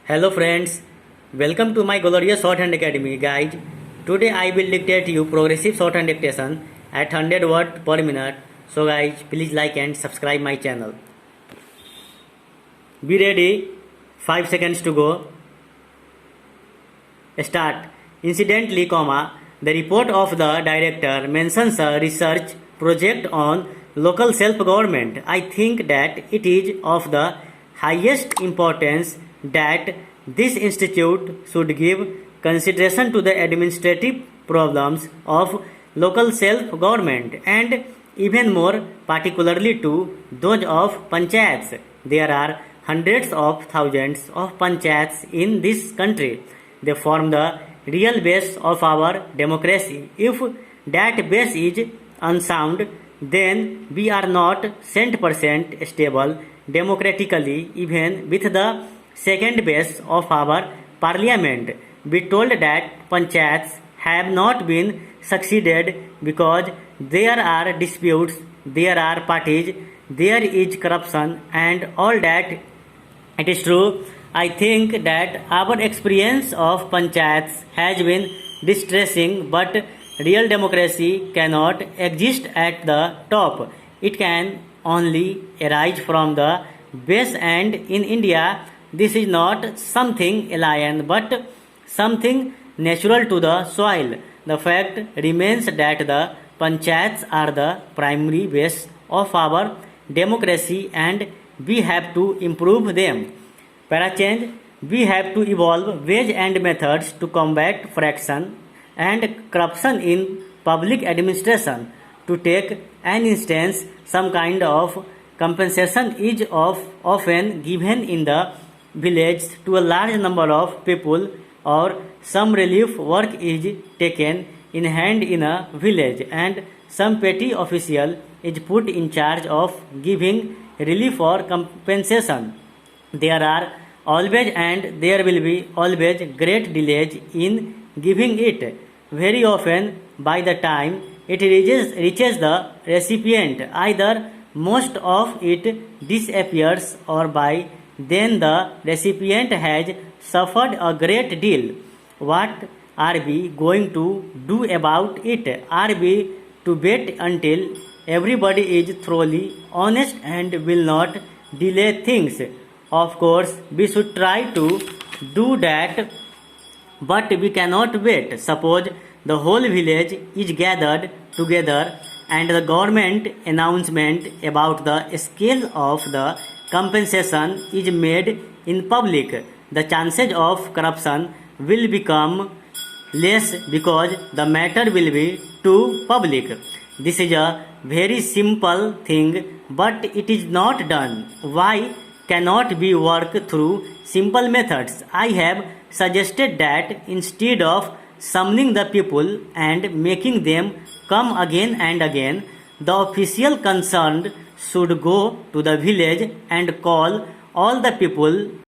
Hello friends, welcome to my glorious Shorthand Academy guys. Today I will dictate you progressive shorthand dictation at 100 word per minute. So guys, please like and subscribe my channel. Be ready. 5 seconds to go. Start. Incidentally, the report of the director mentions a research project on local self-government. I think that it is of the highest importance that this institute should give consideration to the administrative problems of local self-government and even more particularly to those of panchayats. There are hundreds of thousands of panchayats in this country. They form the real base of our democracy. If that base is unsound, then we are not 100% stable democratically, even with the second base of our parliament. We told that panchayats have not been succeeded because there are disputes, there are parties, there is corruption, and all that. It is true. I think that our experience of panchayats has been distressing, but real democracy cannot exist at the top. It can only arise from the base, and in India, this is not something alien but something natural to the soil. The fact remains that the panchayats are the primary base of our democracy and we have to improve them. Para change, we have to evolve ways and methods to combat fraction and corruption in public administration. To take an instance, some kind of compensation is often given in the village to a large number of people, or some relief work is taken in hand in a village and some petty official is put in charge of giving relief or compensation. There are always and there will be always great delays in giving it. Very often, by the time it reaches the recipient, either most of it disappears or by then the recipient has suffered a great deal. What are we going to do about it? Are we to wait until everybody is thoroughly honest and will not delay things? Of course, we should try to do that, but we cannot wait. Suppose the whole village is gathered together and the government announcement about the scale of the compensation is made in public. The chances of corruption will become less because the matter will be too public. This is a very simple thing, but it is not done. Why cannot we work through simple methods? I have suggested that instead of summoning the people and making them come again and again, the official concerned should go to the village and call all the people